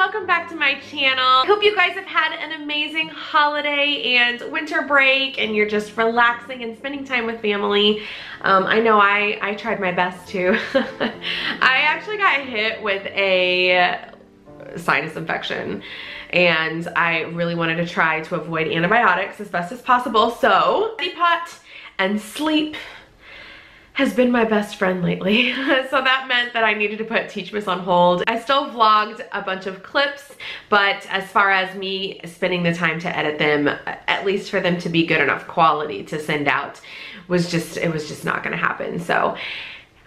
welcome back to my channel. Hope you guys have had an amazing holiday and winter break and you're just relaxing and spending time with family. I know I tried my best to. I actually got hit with a sinus infection and I really wanted to try to avoid antibiotics as best as possible. So, study pot and sleep has been my best friend lately. So that meant that I needed to put Teachmas on hold. I still vlogged a bunch of clips, but as far as me spending the time to edit them, at least for them to be good enough quality to send out, it was just not gonna happen. So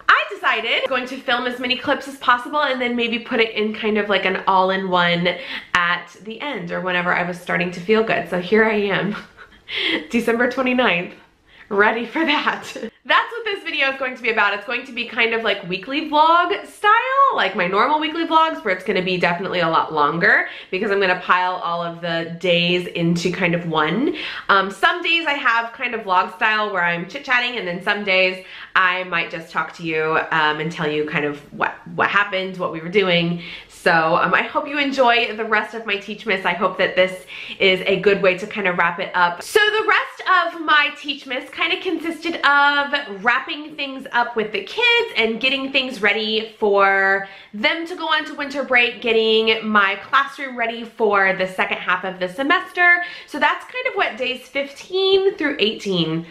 I decided I'm going to film as many clips as possible and then maybe put it in kind of like an all-in-one at the end or whenever I was starting to feel good. So here I am, December 29th. Ready for that. That's what this video is going to be about. It's going to be kind of like weekly vlog style, like my normal weekly vlogs, where it's going to be definitely a lot longer because I'm going to pile all of the days into kind of one. Some days I have kind of vlog style where I'm chit-chatting, and then some days I might just talk to you and tell you kind of what happened, what we were doing. So I hope you enjoy the rest of my Teachmas. I hope that this is a good way to kind of wrap it up. So the rest of my Teachmas kind of consisted of wrapping things up with the kids and getting things ready for them to go on to winter break, getting my classroom ready for the second half of the semester. So that's kind of what days 15 through 18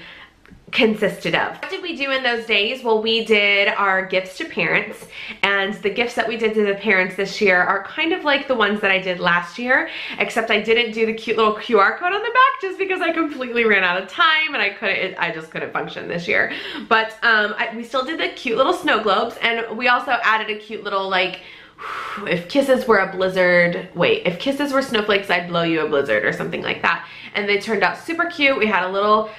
consisted of. What did we do in those days? Well, we did our gifts to parents, and the gifts that we did to the parents this year are kind of like the ones that I did last year, except I didn't do the cute little QR code on the back just because I completely ran out of time and I just couldn't function this year. But we still did the cute little snow globes, and we also added a cute little like, if kisses were a blizzard, if kisses were snowflakes, I'd blow you a blizzard or something like that. And they turned out super cute. We had a little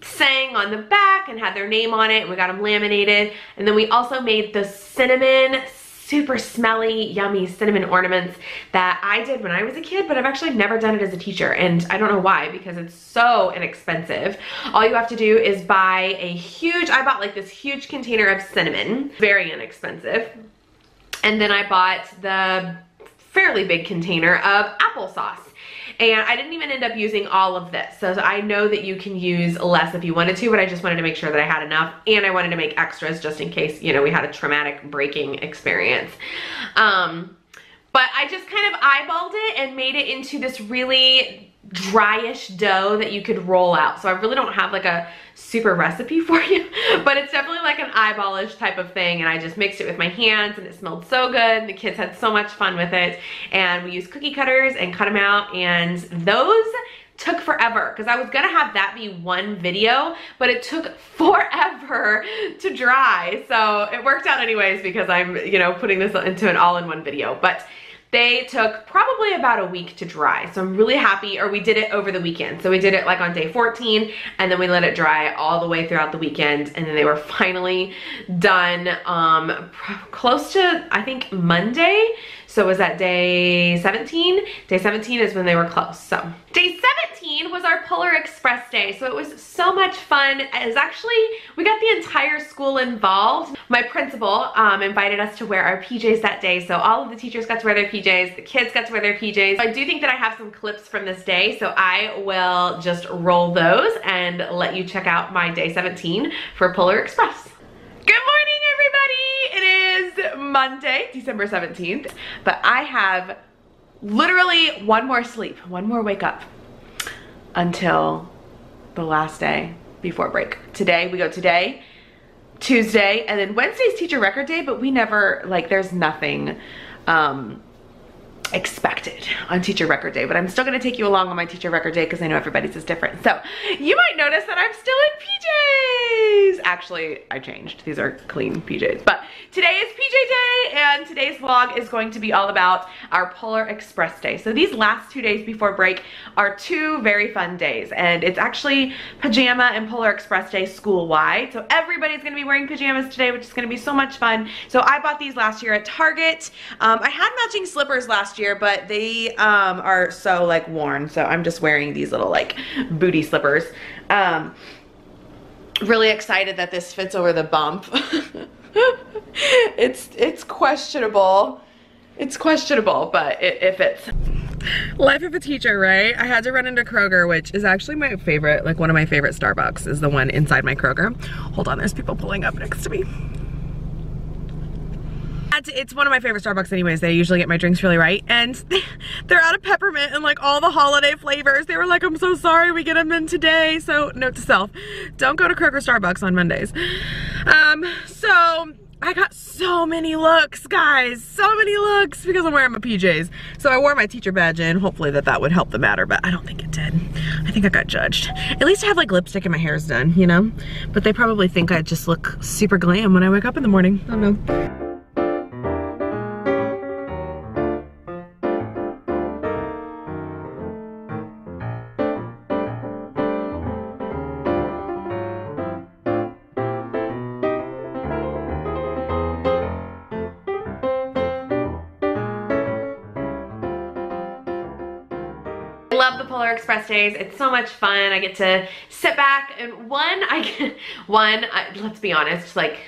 saying on the back and had their name on it, and we got them laminated. And then we also made the cinnamon, super smelly, yummy cinnamon ornaments that I did when I was a kid, but I've actually never done it as a teacher, and I don't know why, because it's so inexpensive. All you have to do is buy I bought like this huge container of cinnamon, very inexpensive. And then I bought the fairly big container of applesauce. And I didn't even end up using all of this. So I know that you can use less if you wanted to, but I just wanted to make sure that I had enough, and I wanted to make extras just in case, you know, we had a traumatic breaking experience. But I just kind of eyeballed it and made it into this really dryish dough that you could roll out. So I really don't have like a super recipe for you, but it's definitely like an eyeballish type of thing, and I just mixed it with my hands and it smelled so good, and the kids had so much fun with it. And we used cookie cutters and cut them out, and those took forever because I was gonna have that be one video, but it took forever to dry. So it worked out anyways because I'm, you know, putting this into an all-in-one video. But they took probably about a week to dry. So I'm really happy, or we did it over the weekend. So we did it like on day 14, and then we let it dry all the way throughout the weekend, and then they were finally done close to, I think, Monday. So was that day 17? Day 17 is when they were close. So day 17 was our Polar Express day. So it was so much fun. It was actually, we got the entire school involved. My principal invited us to wear our PJs that day. So all of the teachers got to wear their PJs. The kids got to wear their PJs. So I do think that I have some clips from this day. So I will just roll those and let you check out my day 17 for Polar Express. Good morning, everybody. It is Monday, December 17th, but I have literally one more sleep, one more wake up until the last day before break. Today, we go today, Tuesday, and then Wednesday's teacher record day, but we never, like, there's nothing expected on teacher record day, but I'm still gonna take you along on my teacher record day because I know everybody's is different. So you might notice that I'm still in PJs. Actually, I changed. These are clean PJs, but today is PJ day, and today's vlog is going to be all about our Polar Express day. So these last 2 days before break are 2 very fun days, and it's actually pajama and Polar Express day school-wide. So everybody's gonna be wearing pajamas today, which is gonna be so much fun. So I bought these last year at Target. I had matching slippers last year, but they are so like worn, so I'm just wearing these little like booty slippers. Really excited that this fits over the bump. It's questionable It's questionable, but it fits. Life of a teacher, right? I had to run into Kroger, which is actually my favorite, like one of my favorite Starbucks is the one inside my Kroger. Hold on, there's people pulling up next to me. It's one of my favorite Starbucks anyways. They usually get my drinks really right. And they're out of peppermint and like all the holiday flavors. They were like, I'm so sorry, we get them in today. So note to self, don't go to Kroger Starbucks on Mondays. So I got so many looks, guys, so many looks because I'm wearing my PJs. So I wore my teacher badge in, hopefully that would help the matter, but I don't think it did. I think I got judged. At least I have like lipstick and my hair's done, you know? But they probably think I just look super glam when I wake up in the morning. I don't know. Love the Polar Express days. It's so much fun. I get to sit back and let's be honest, like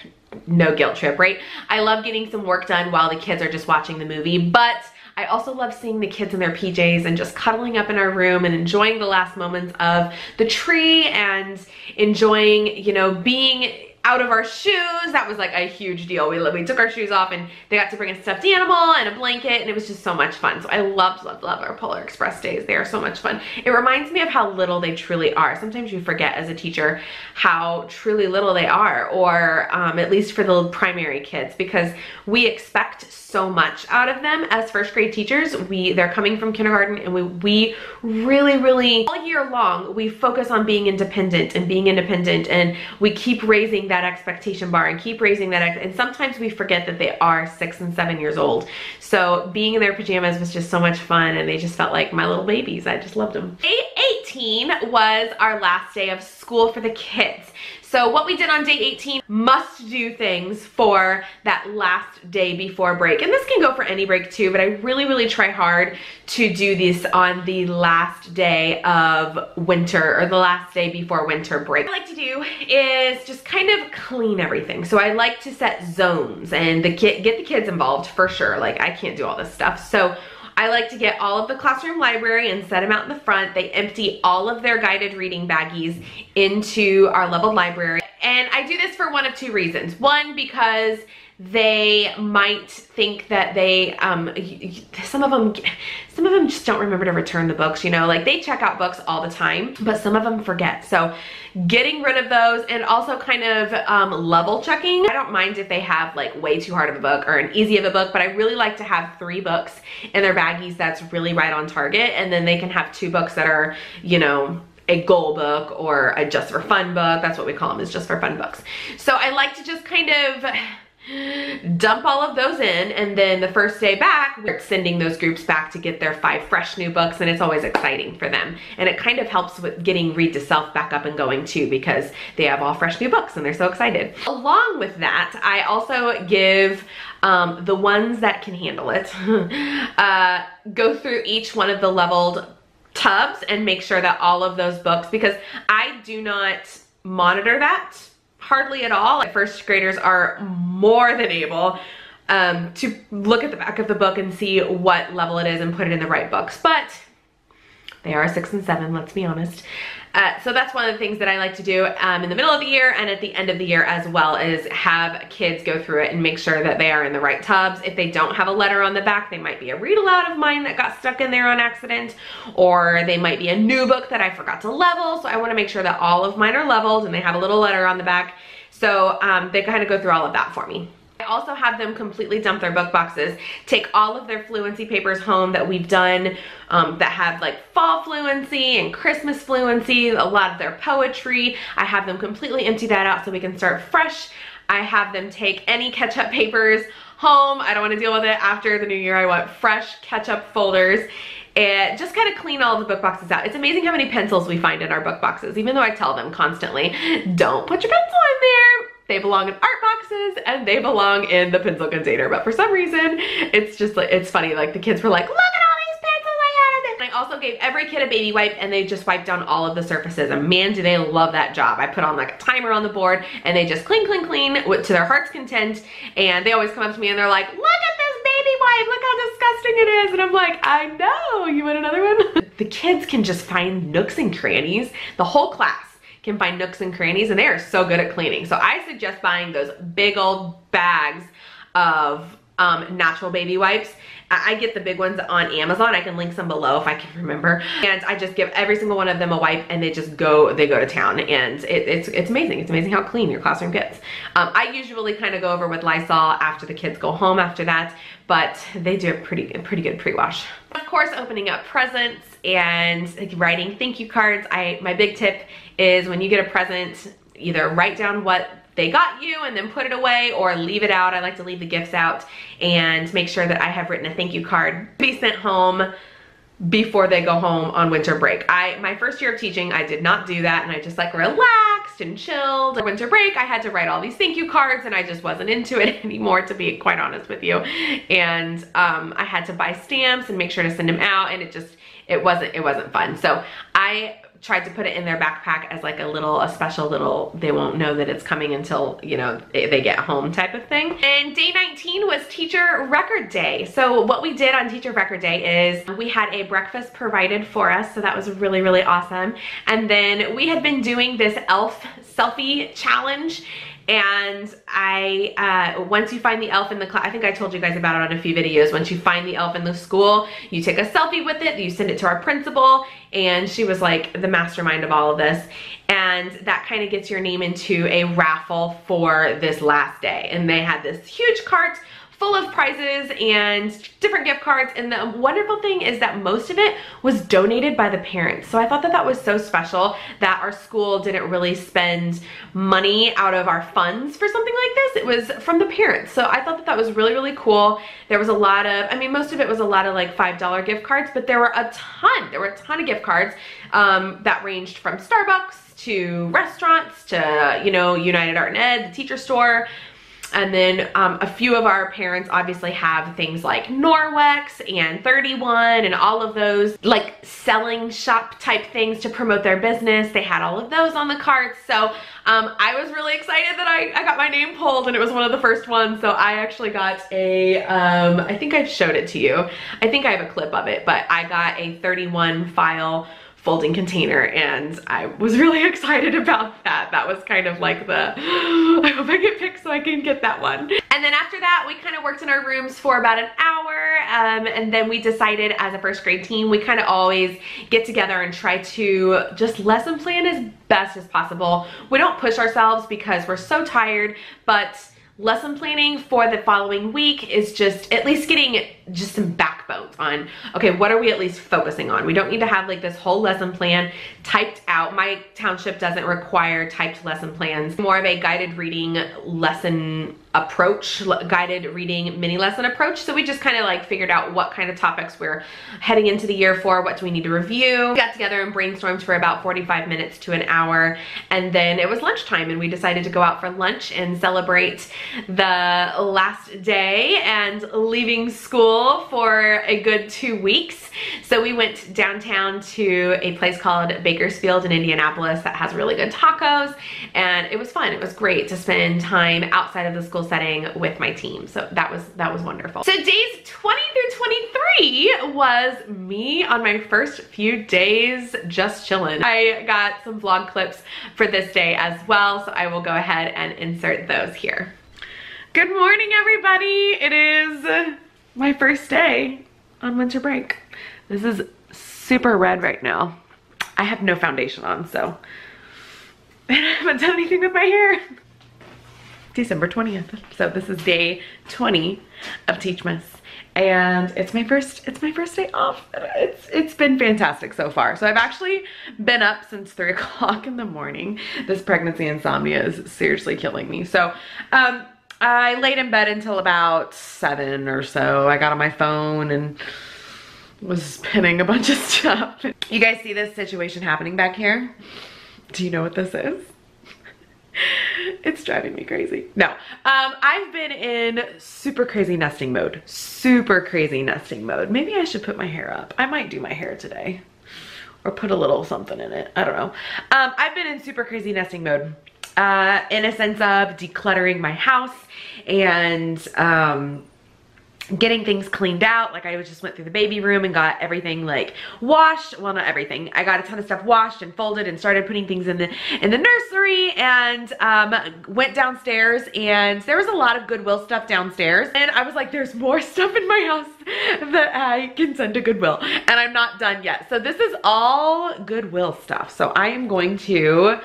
no guilt trip, right? I love getting some work done while the kids are just watching the movie, but I also love seeing the kids in their PJs and just cuddling up in our room and enjoying the last moments of the tree and enjoying, you know, being out of our shoes. That was like a huge deal. We took our shoes off and they got to bring a stuffed animal and a blanket and it was just so much fun. So I love our Polar Express days. They are so much fun. It reminds me of how little they truly are. Sometimes you forget as a teacher how truly little they are, or at least for the primary kids, because we expect so much out of them as first grade teachers. They're coming from kindergarten and we really all year long we focus on being independent and we keep raising that expectation bar and keep raising that, and sometimes we forget that they are 6 and 7 years old. So being in their pajamas was just so much fun and they just felt like my little babies. I just loved them. Day 18 was our last day of school for the kids. So what we did on day 18, must do things for that last day before break. And this can go for any break too, but I really try hard to do this on the last day of winter, or the last day before winter break. What I like to do is just kind of clean everything. So I like to set zones and get the kids involved for sure. Like I can't do all this stuff. So I like to get all of the classroom library and set them out in the front. They empty all of their guided reading baggies into our leveled library. And I do this for one of two reasons. One, because they might think that they, some of them just don't remember to return the books, you know, like they check out books all the time, but some of them forget. So getting rid of those and also kind of level checking. I don't mind if they have like way too hard of a book or an easy of a book, but I really like to have 3 books in their baggies that's really right on target. And then they can have 2 books that are, you know, a goal book or a just for fun book. That's what we call them, is just for fun books. So I like to just kind of dump all of those in, and then the first day back we're sending those groups back to get their 5 fresh new books, and it's always exciting for them, and it kind of helps with getting read to self back up and going too, because they have all fresh new books and they're so excited. Along with that, I also give the ones that can handle it go through each one of the leveled tubs and make sure that all of those books, because I do not monitor that hardly at all. First graders are more than able to look at the back of the book and see what level it is and put it in the right books, but they are 6 and 7, let's be honest. So that's one of the things that I like to do in the middle of the year and at the end of the year as well, is have kids go through it and make sure that they are in the right tubs. If they don't have a letter on the back, they might be a read aloud of mine that got stuck in there on accident, or they might be a new book that I forgot to level. So I want to make sure that all of mine are leveled and they have a little letter on the back. So they kind of go through all of that for me. I also have them completely dump their book boxes, take all of their fluency papers home that we've done that have like fall fluency and Christmas fluency, a lot of their poetry. I have them completely empty that out so we can start fresh. I have them take any catch-up papers home. I don't want to deal with it after the new year. I want fresh catch-up folders. And just kind of clean all the book boxes out. It's amazing how many pencils we find in our book boxes, even though I tell them constantly, don't put your pencil in there. They belong in art boxes and they belong in the pencil container. But for some reason, it's just like, it's funny. Like the kids were like, look at all these pencils I had in there. I also gave every kid a baby wipe and they just wiped down all of the surfaces. And man, do they love that job. I put on like a timer on the board and they just clean to their heart's content. And they always come up to me and they're like, look at this baby wipe, look how disgusting it is. And I'm like, I know, you want another one? The kids can just find nooks and crannies. The whole class can find nooks and crannies, and they are so good at cleaning. So I suggest buying those big old bags of natural baby wipes. I get the big ones on Amazon. I can link some below if I can remember. And I just give every single one of them a wipe, and they go to town. And it's amazing. It's amazing how clean your classroom gets. I usually kind of go over with Lysol after the kids go home after that, but they do a pretty good pre-wash. Of course, opening up presents and writing thank you cards. My big tip is when you get a present, either write down what they got you and then put it away, or leave it out. I like to leave the gifts out and make sure that I have written a thank you card to be sent home before they go home on winter break. My first year of teaching, I did not do that, and I just like relaxed and chilled. For winter break, I had to write all these thank you cards, and I just wasn't into it anymore, to be quite honest with you. And I had to buy stamps and make sure to send them out, and it wasn't fun. So I tried to put it in their backpack as like a special little, they won't know that it's coming until, you know, they get home type of thing. And day 19 was Teacher Record Day. So what we did on Teacher Record Day is we had a breakfast provided for us. So that was really, really awesome. And then we had been doing this elf selfie challenge. And once you find the elf in the class, I think I told you guys about it on a few videos. Once you find the elf in the school, you take a selfie with it, you send it to our principal, and she was like the mastermind of all of this. And that kind of gets your name into a raffle for this last day. And they had this huge cart full of prizes and different gift cards, and the wonderful thing is that most of it was donated by the parents. So I thought that was so special that our school didn't really spend money out of our funds for something like this. It was from the parents. So I thought that was really, really cool. There was a lot of, I mean, most of it was a lot of like $5 gift cards, but there were a ton of gift cards that ranged from Starbucks to restaurants to, you know, United Art and Ed, the teacher store. And then a few of our parents obviously have things like Norwex and 31 and all of those like selling shop type things to promote their business. They had all of those on the carts. So I was really excited that I got my name pulled, and it was one of the first ones. So I actually got a, I think I've showed it to you. I think I have a clip of it, but I got a 31 file folding container, and I was really excited about that. That was kind of like the, I hope I get picked so I can get that one. And then after that, we kind of worked in our rooms for about an hour, and then we decided as a first grade team, we kind of always get together and try to just lesson plan as best as possible. We don't push ourselves because we're so tired, but lesson planning for the following week is just at least getting just some backbones on, okay, what are we at least focusing on? We don't need to have like this whole lesson plan typed out. My township doesn't require typed lesson plans. More of a guided reading lesson approach, guided reading mini lesson approach. So we just kind of like figured out what kind of topics we're heading into the year for, what do we need to review. We got together and brainstormed for about 45 minutes to an hour, and then it was lunchtime, and we decided to go out for lunch and celebrate the last day and leaving school for a good 2 weeks. So we went downtown to a place called Bakersfield in Indianapolis that has really good tacos, and it was fun. It was great to spend time outside of the school setting with my team. So that was wonderful. So days 20 through 23 was me on my first few days just chilling. I got some vlog clips for this day as well, so I will go ahead and insert those here. Good morning, everybody. It is my first day on winter break. This is super red right now. I have no foundation on, so I haven't done anything with my hair. December 20th. So this is day 20 of Teachmas, and it's my first day off. It's been fantastic so far. So I've actually been up since 3 o'clock in the morning. This pregnancy insomnia is seriously killing me. So I laid in bed until about 7 or so. I got on my phone and was spinning a bunch of stuff. You guys see this situation happening back here? Do you know what this is? It's driving me crazy. No, I've been in super crazy nesting mode. Super crazy nesting mode. Maybe I should put my hair up. I might do my hair today, or put a little something in it. I don't know. I've been in super crazy nesting mode in a sense of decluttering my house and getting things cleaned out. Like I just went through the baby room and got everything like washed. Well, not everything. I got a ton of stuff washed and folded and started putting things in the nursery, and went downstairs, and there was a lot of Goodwill stuff downstairs. And I was like, there's more stuff in my house that I can send to Goodwill, and I'm not done yet. So this is all Goodwill stuff. So I am going to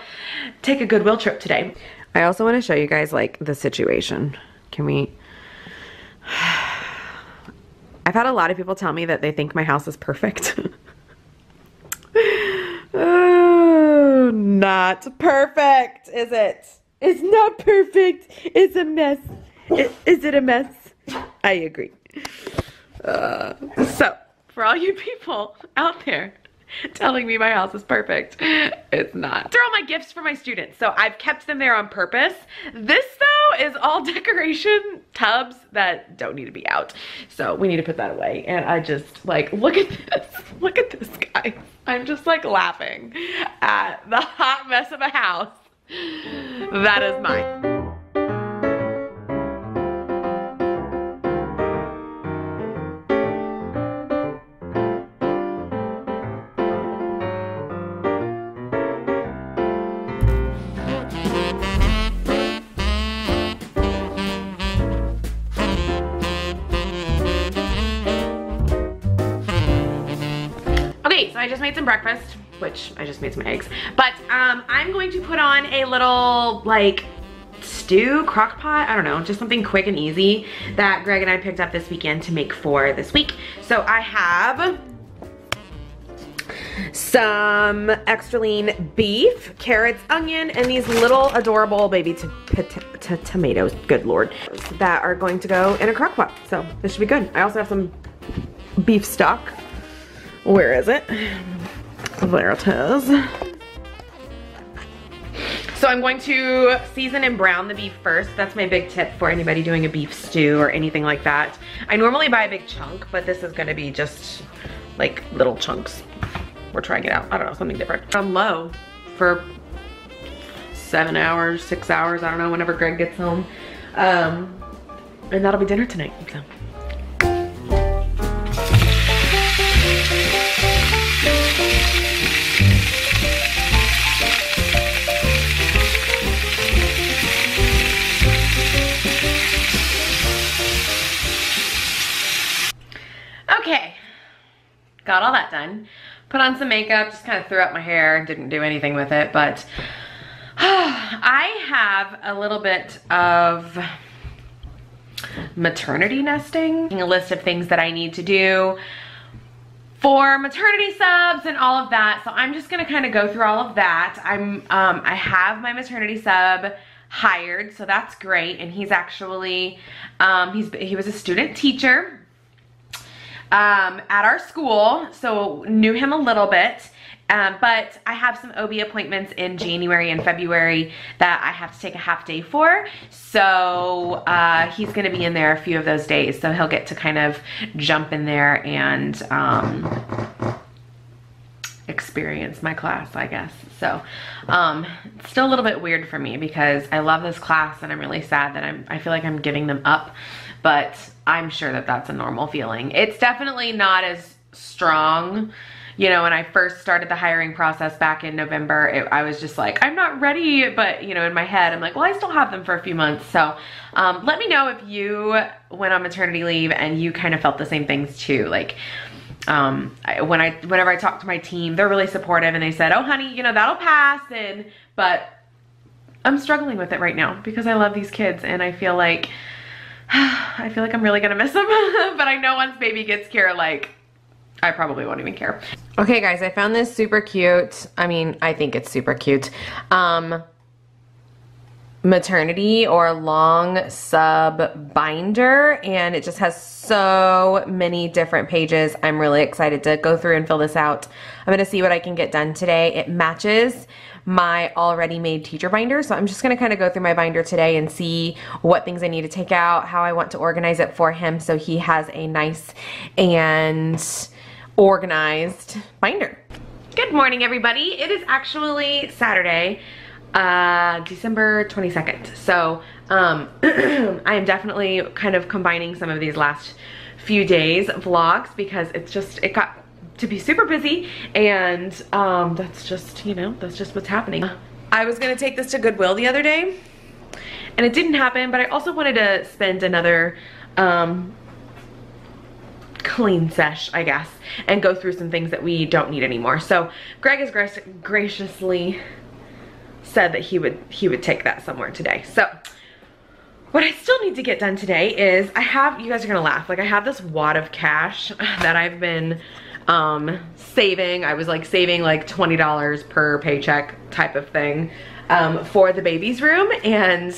take a Goodwill trip today. I also want to show you guys like the situation. Can we... I've had a lot of people tell me that they think my house is perfect. Oh, not perfect, is it? It's not perfect. It's a mess. Is it a mess? I agree. So, for all you people out there telling me my house is perfect, it's not. They're all my gifts for my students, so I've kept them there on purpose. This though is all decoration tubs that don't need to be out, so we need to put that away. And I just like, look at this guys. I'm just like laughing at the hot mess of a house that is mine. So I just made some breakfast, which I just made some eggs, but I'm going to put on a little like stew, crock pot, I don't know, just something quick and easy that Greg and I picked up this weekend to make for this week. So I have some extra lean beef, carrots, onion, and these little adorable baby tomatoes, good Lord, that are going to go in a crock pot. So this should be good. I also have some beef stock. Where is it? There it is. So I'm going to season and brown the beef first. That's my big tip for anybody doing a beef stew or anything like that. I normally buy a big chunk, but this is gonna be just like little chunks. We're trying it out. I don't know, something different. On low for 7 hours, 6 hours, I don't know, whenever Greg gets home. And that'll be dinner tonight, so. Okay, got all that done. Put on some makeup, just kind of threw out my hair, didn't do anything with it, but I have a little bit of maternity nesting, a list of things that I need to do for maternity subs and all of that. So I'm just gonna kind of go through all of that. I have my maternity sub hired, so that's great. And he's actually, he was a student teacher at our school, so knew him a little bit. But I have some OB appointments in January and February that I have to take a half day for. So he's gonna be in there a few of those days. So he'll get to kind of jump in there and experience my class, I guess. So it's still a little bit weird for me because I love this class and I'm really sad that I feel like I'm giving them up, but I'm sure that that's a normal feeling. It's definitely not as strong. You know, when I first started the hiring process back in November, I was just like, I'm not ready, but you know, in my head, I'm like, well, I still have them for a few months. So let me know if you went on maternity leave and you kind of felt the same things too. Like, whenever I talk to my team, they're really supportive and they said, oh honey, you know, that'll pass. But I'm struggling with it right now because I love these kids and I feel like I'm really gonna miss them. But I know once baby gets here, like, I probably won't even care. Okay guys, I found this super cute. I mean, I think it's super cute. Maternity or long sub binder, and it just has so many different pages. I'm really excited to go through and fill this out. I'm gonna see what I can get done today. It matches my already made teacher binder, so I'm just gonna kind of go through my binder today and see what things I need to take out, how I want to organize it for him so he has a nice and organized binder. Good morning everybody. It is actually Saturday. December 22nd. So I am definitely kind of combining some of these last few days vlogs because it got to be super busy, and that's just, you know, that's just what's happening. I was gonna take this to Goodwill the other day and it didn't happen, but I also wanted to spend another clean sesh, I guess, and go through some things that we don't need anymore. So Greg has graciously said that he would take that somewhere today. So what I still need to get done today is you guys are gonna laugh, like I have this wad of cash that I've been saving. I was like saving like $20 per paycheck type of thing for the baby's room, and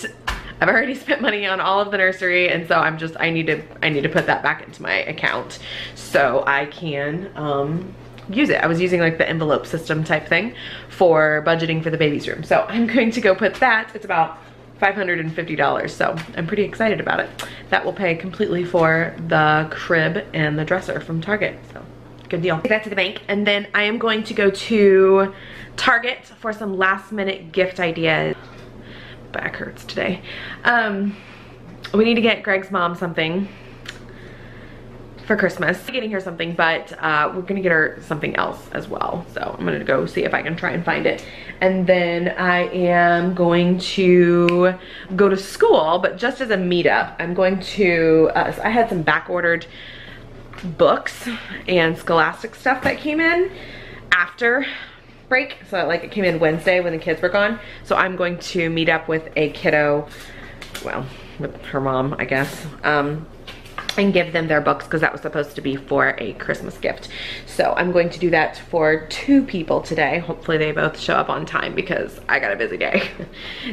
I've already spent money on all of the nursery, and so I need to put that back into my account so I can use it. I was using like the envelope system type thing for budgeting for the baby's room. So I'm going to go put that. It's about $550, so I'm pretty excited about it. That will pay completely for the crib and the dresser from Target, so good deal. Take that to the bank, and then I am going to go to Target for some last minute gift ideas. Back hurts today. We need to get Greg's mom something for Christmas. I'm getting her something, but we're gonna get her something else as well. So I'm gonna go see if I can try and find it. And then I am going to go to school, but just as a meetup, I'm going to, I had some back ordered books and Scholastic stuff that came in after break. So like it came in Wednesday when the kids were gone. So I'm going to meet up with a kiddo, well, with her mom, I guess, and give them their books because that was supposed to be for a Christmas gift. So I'm going to do that for 2 people today. Hopefully they both show up on time because I got a busy day.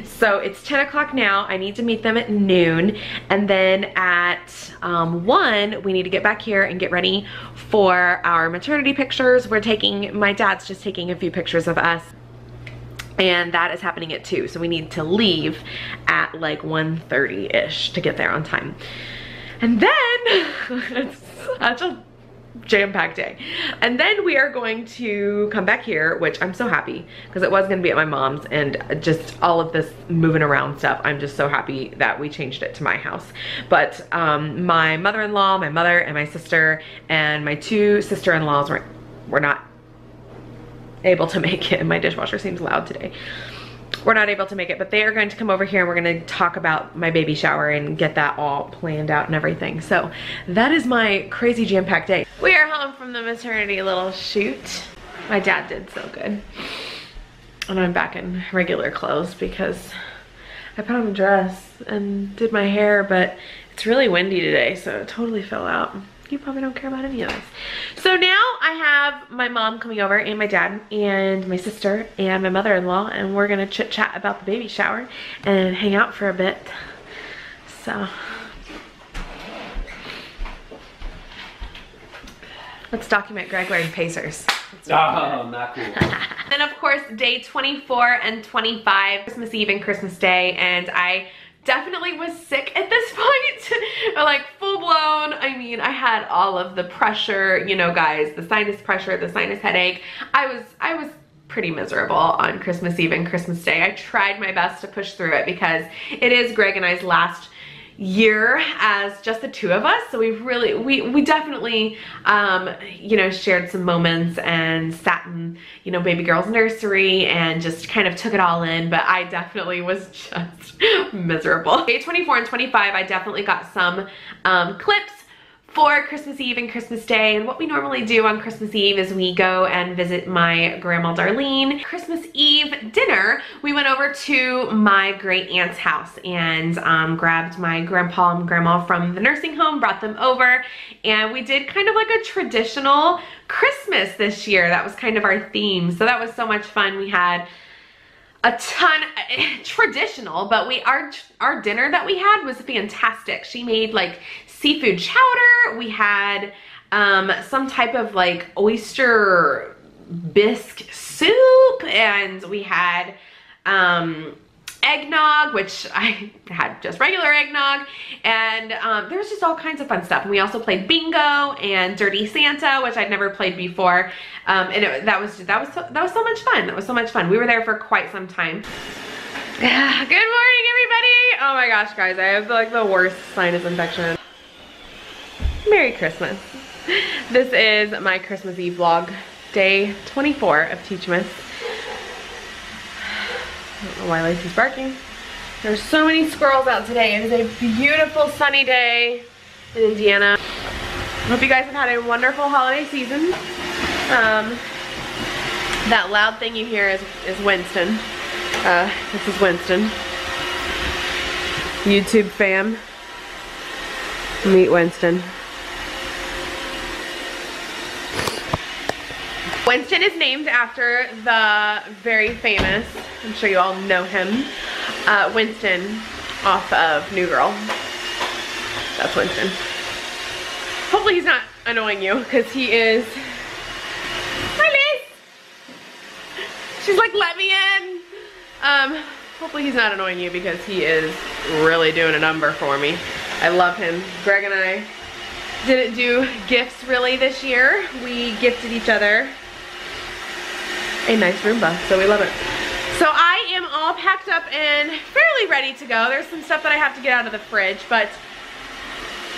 So it's 10 o'clock now. I need to meet them at noon. And then at 1, we need to get back here and get ready for our maternity pictures. My dad's just taking a few pictures of us, and that is happening at 2. So we need to leave at like 1:30-ish to get there on time. And then, it's such a jam-packed day. And then we are going to come back here, which I'm so happy, because it was gonna be at my mom's, and just all of this moving around stuff, I'm just so happy that we changed it to my house. But my mother-in-law, my mother, and my sister, and my 2 sister-in-laws were not able to make it. My dishwasher seems loud today. We're not able to make it, but they are going to come over here and we're going to talk about my baby shower and get that all planned out and everything. So that is my crazy jam-packed day. We are home from the maternity little shoot. My dad did so good. And I'm back in regular clothes because I put on a dress and did my hair, but it's really windy today, so it totally fell out. You probably don't care about any of this. So now I have my mom coming over, and my dad and my sister and my mother-in-law, and we're gonna chit chat about the baby shower and hang out for a bit. So let's document Greg wearing Pacers. Oh, not cool. Then of course day 24 and 25, Christmas Eve and Christmas Day, and I definitely was sick at this point. Like full blown. I mean, I had all of the pressure, you know, guys, the sinus pressure, the sinus headache. I was pretty miserable on Christmas Eve and Christmas Day. I tried my best to push through it because it is Greg and I's last year as just the 2 of us, so we definitely you know, shared some moments and sat in, you know, baby girl's nursery and just kind of took it all in, but I definitely was just miserable. Day 24 and 25, I definitely got some clips for Christmas Eve and Christmas Day. And what we normally do on Christmas Eve is we go and visit my grandma Darlene. Christmas Eve dinner, we went over to my great aunt's house and grabbed my grandpa and grandma from the nursing home, brought them over, and we did kind of like a traditional Christmas this year. That was kind of our theme. So that was so much fun. We had a ton, traditional, but our dinner that we had was fantastic. She made like seafood chowder. We had some type of like oyster bisque soup, and we had eggnog, which I had just regular eggnog, and there was just all kinds of fun stuff. And we also played bingo and Dirty Santa, which I'd never played before, and that was so much fun. That was so much fun. We were there for quite some time. Good morning, everybody. Oh my gosh, guys, I have like the worst sinus infection. Merry Christmas. This is my Christmas Eve vlog, day 24 of Teachmas. I don't know why Lacey's barking. There's so many squirrels out today. It is a beautiful sunny day in Indiana. I hope you guys have had a wonderful holiday season. That loud thing you hear is Winston. This is Winston. YouTube fam. Meet Winston. Winston is named after the very famous, I'm sure you all know him, Winston off of New Girl. That's Winston. Hopefully he's not annoying you, because he is. Hi, Liz! She's like, let me in. Hopefully he's not annoying you, because he is really doing a number for me. I love him. Greg and I didn't do gifts really this year. We gifted each other a nice Roomba, so we love it. So I am all packed up and fairly ready to go. There's some stuff that I have to get out of the fridge, but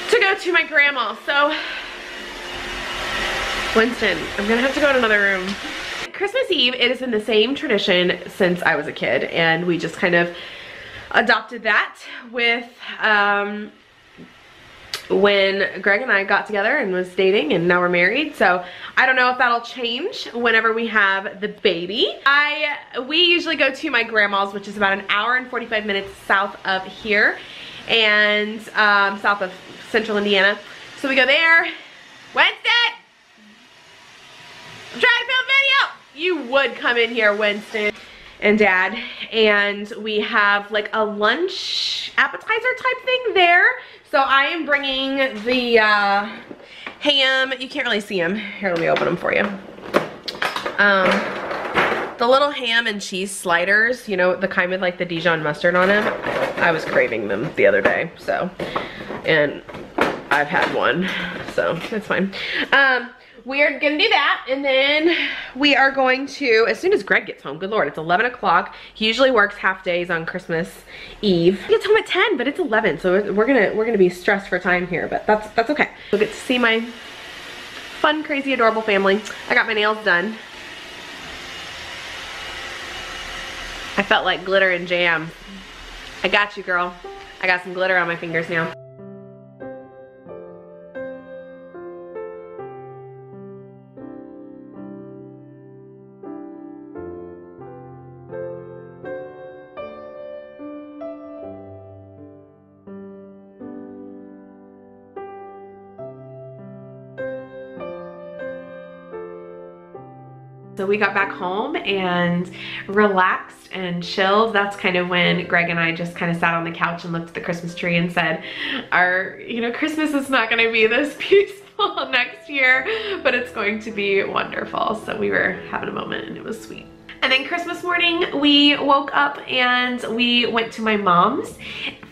to go to my grandma. So Winston, I'm gonna have to go to another room. Christmas Eve, it has been the same tradition since I was a kid, and we just kind of adopted that with when Greg and I got together and was dating, and now we're married. So I don't know if that'll change whenever we have the baby. We usually go to my grandma's, which is about an hour and 45 minutes south of here, and south of central Indiana. So we go there. Winston! I'm trying to film video! You would come in here, Winston and Dad, and we have like a lunch appetizer type thing there. So I am bringing the ham. You can't really see them. Here, let me open them for you. The little ham and cheese sliders, you know, the kind with like the Dijon mustard on them. I was craving them the other day, so, and I've had one, so that's fine. We are gonna do that, and then we are going to, as soon as Greg gets home, good Lord, it's 11 o'clock. He usually works half days on Christmas Eve. He gets home at 10, but it's 11, so we're gonna be stressed for time here, but that's okay. We'll get to see my fun, crazy, adorable family. I got my nails done. I felt like glitter and jam. I got you, girl. I got some glitter on my fingers now. So we got back home and relaxed and chilled. That's kind of when Greg and I just kind of sat on the couch and looked at the Christmas tree and said, Christmas is not gonna be this peaceful next year, but it's going to be wonderful. So we were having a moment and it was sweet. And then Christmas morning, we woke up and we went to my mom's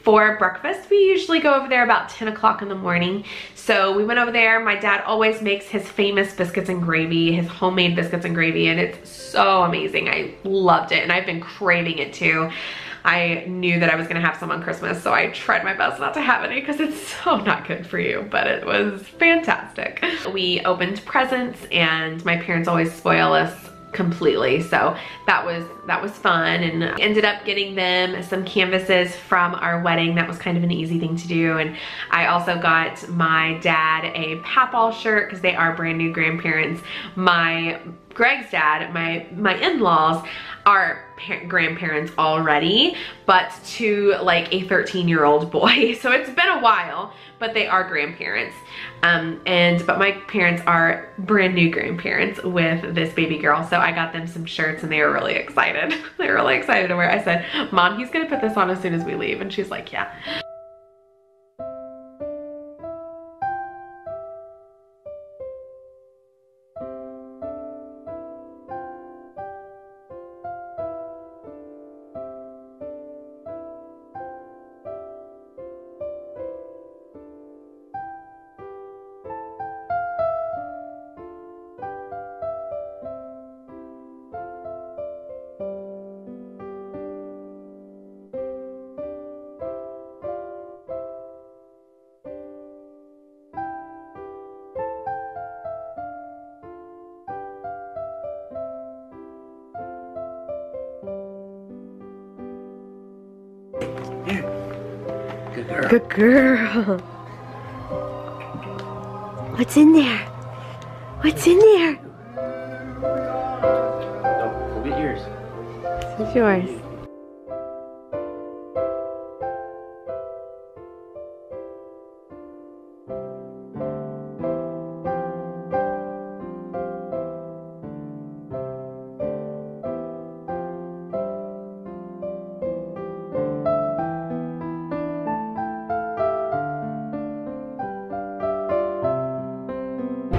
for breakfast. We usually go over there about 10 o'clock in the morning. So we went over there. My dad always makes his famous biscuits and gravy, his homemade biscuits and gravy, and it's so amazing. I loved it, and I've been craving it too. I knew that I was gonna have some on Christmas, so I tried my best not to have any because it's so not good for you, but it was fantastic. We opened presents, and my parents always spoil us completely, so that was fun, and ended up getting them some canvases from our wedding. That was kind of an easy thing to do. And I also got my dad a Papal shirt because they are brand new grandparents. Greg's dad, my in-laws are grandparents already, but to like a 13-year-old boy. So it's been a while, but they are grandparents. But my parents are brand new grandparents with this baby girl. So I got them some shirts and they were really excited. They were really excited to wear. I said, Mom, he's gonna put this on as soon as we leave. And she's like, yeah. Here. Good girl. Good girl. What's in there? What's in there? No, go get yours. It's yours.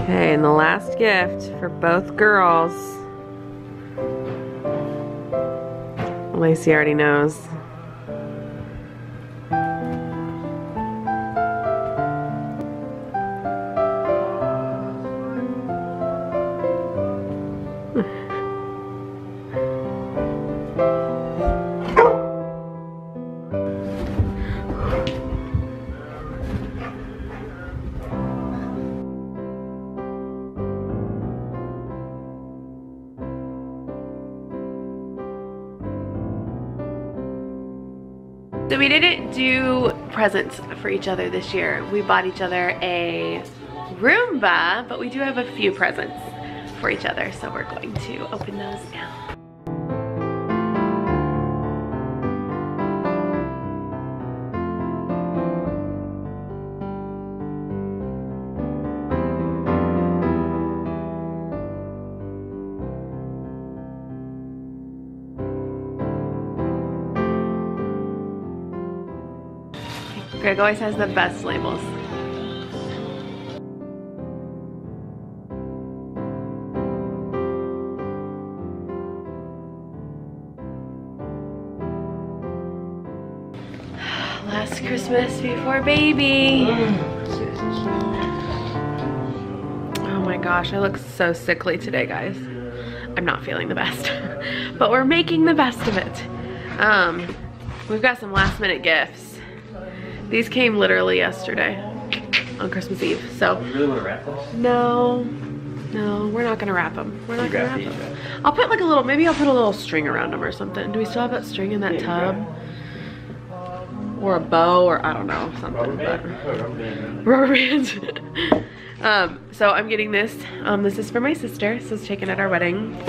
Okay, and the last gift for both girls. Lacey already knows. So we didn't do presents for each other this year. We bought each other a Roomba, but we do have a few presents for each other, so we're going to open those now. Greg always has the best labels. Last Christmas before baby. Oh my gosh, I look so sickly today, guys. I'm not feeling the best, but we're making the best of it. We've got some last minute gifts. These came literally yesterday on Christmas Eve, so. You really want to wrap this? No, we're not gonna wrap them. We're not gonna wrap them. I'll put like a little, maybe I'll put a little string around them or something. Do we still have that string in that tub? Or a bow, or I don't know, something. Rubber band. So I'm getting this. This is for my sister. This was taken at our wedding.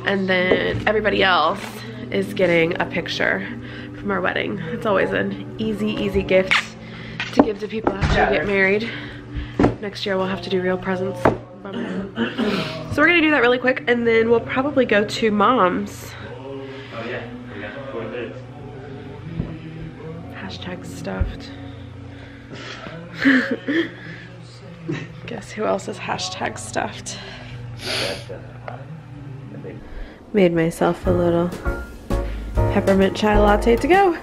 And then everybody else is getting a picture from our wedding. It's always an easy gift to give to people after you get married. Next year we'll have to do real presents. So we're gonna do that really quick, and then we'll probably go to Mom's. Oh yeah, we got to put this. Hashtag stuffed. Guess who else is hashtag stuffed? Made myself a little peppermint chai latte to go.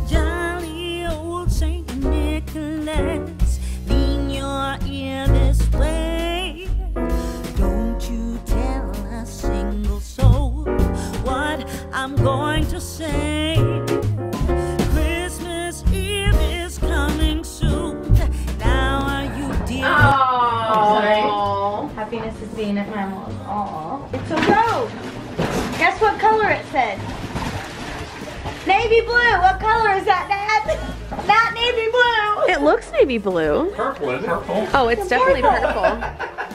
Jolly old Saint Nicholas, lean your ear this way. Don't you tell a single soul what I'm going to say. Christmas Eve is coming soon. Now are you dear? Oh, happiness is being at my mom's. Aww. It's a robe. Guess what color it said? Navy blue. What color is that, Dad? Not navy blue. It looks navy blue. Purple, is it? Purple. Oh, it's definitely purple.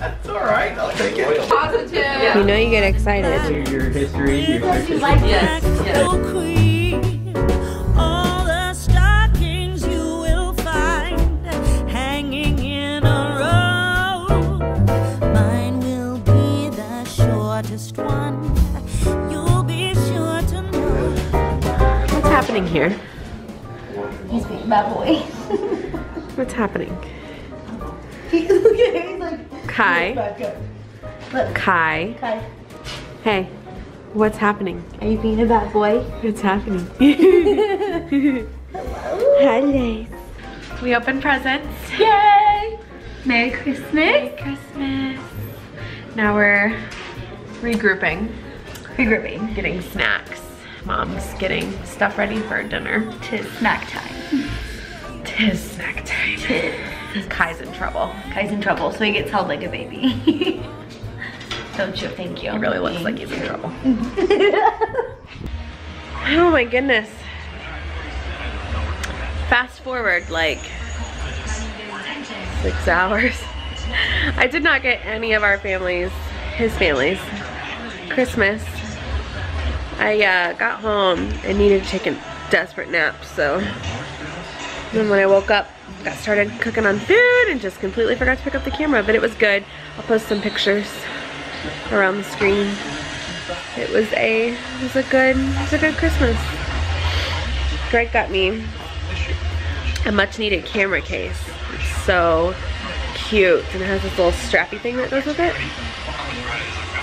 It's alright, I'll take it. Positive. You know you get excited. Your history, your pictures. Yes. Queen. All the stockings you will find hanging in a row. Mine will be the shortest one. You'll be sure to know. What's happening here? He's being a bad boy. What's happening? Look at him. He's like, Kai. Look. Kai. Kai. Hey, what's happening? Are you being a bad boy? What's happening? Hello. Hello. We opened presents. Yay! Merry Christmas. Merry Christmas. Now we're regrouping. Regrouping. Getting snacks. Mom's getting stuff ready for dinner. Tis snack time. Tis snack time. Tis. Kai's in trouble. Kai's in trouble, so he gets held like a baby. Don't you? Thank you. He really looks like he's in trouble. Oh my goodness. Fast forward like 6 hours. I did not get any of our families, his families, Christmas. I got home and needed to take a desperate nap, so then when I woke up, got started cooking on food and just completely forgot to pick up the camera, but it was good. I'll post some pictures around the screen. It was a good Christmas. Greg got me a much needed camera case. It's so cute, and it has this little strappy thing that goes with it.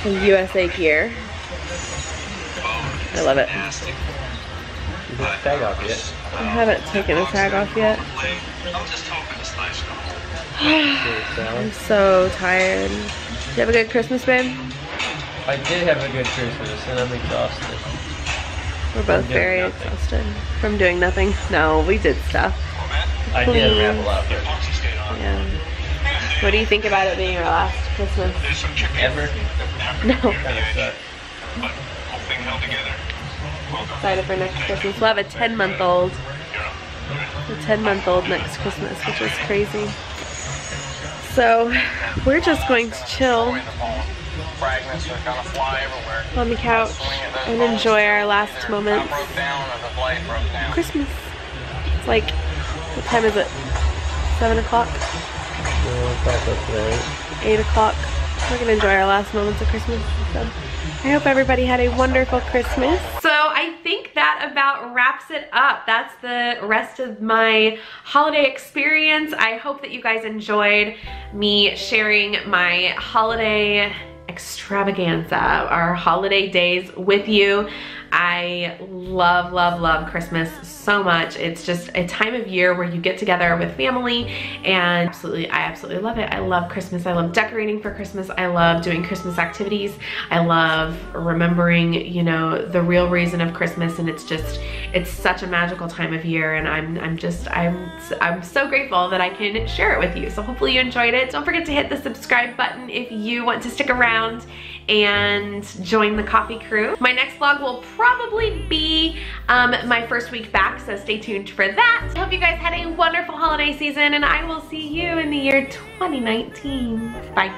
Some USA gear. I love it. You took the tag off yet? I haven't taken the tag off yet. I'm so tired. Did you have a good Christmas, babe? I did have a good Christmas, and I'm exhausted. We're both very exhausted from doing nothing. No, we did stuff. I did ramble out there. Yeah. What do you think about it being our last Christmas? Ever? No. Kind of sucks. Excited for next Christmas. We'll have a 10-month-old. A 10-month-old next Christmas, which is crazy. So we're just going to chill on the couch and enjoy our last moments. Christmas. It's like, what time is it? 7 o'clock? 8 o'clock. We're gonna enjoy our last moments of Christmas. So I hope everybody had a wonderful Christmas. So I think that about wraps it up. That's the rest of my holiday experience. I hope that you guys enjoyed me sharing my holiday extravaganza, our holiday days with you. I love, love, love Christmas so much. It's just a time of year where you get together with family, and I absolutely love it. I love Christmas. I love decorating for Christmas. I love doing Christmas activities. I love remembering, you know, the real reason of Christmas, and it's such a magical time of year, and I'm so grateful that I can share it with you. So hopefully you enjoyed it. Don't forget to hit the subscribe button if you want to stick around and join the coffee crew. My next vlog will probably be my first week back, so stay tuned for that. I hope you guys had a wonderful holiday season, and I will see you in the year 2019. Bye.